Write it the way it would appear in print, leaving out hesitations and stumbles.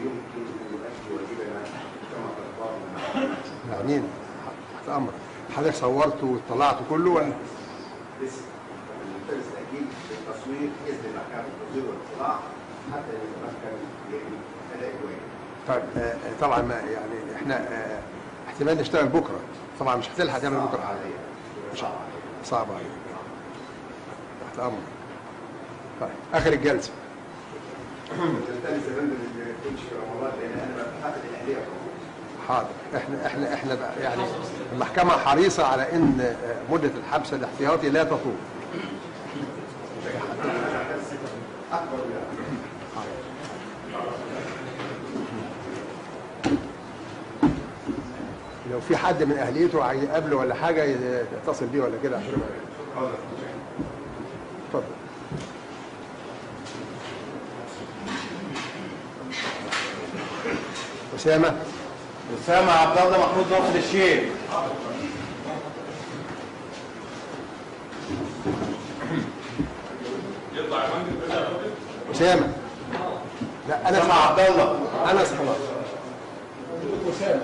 يمكن ان يؤدي واجبنا كما ترضى؟ يعني تحت امرك. حضرتك صورت وطلعت كله ولا؟ لسه ننتهز تاكيد التصوير اذن محكمه التصوير والاطلاع حتى يتمكن من اداء الواجب. طيب طبعا ما يعني احنا احتمال نشتغل بكره، طبعا مش هتلحق تعمل بكره حاجه. صعب عليك. تحت امرك. طيب اخر الجلسه. نلتمس يا فندم ان تمشي في رمضان لان انا بحقق الاهليه. حاضر. احنا يعني المحكمه حريصه على ان مده الحبس الاحتياطي لا تطول. اكبر لو في حد من اهليته عايز يقابله ولا حاجه يتصل بيه ولا كده. اتفضل. أسامة عبد الله محمود ناصر الشيخ. أسامة. لا أنا عبد الله. أنا خلاص. أسامة.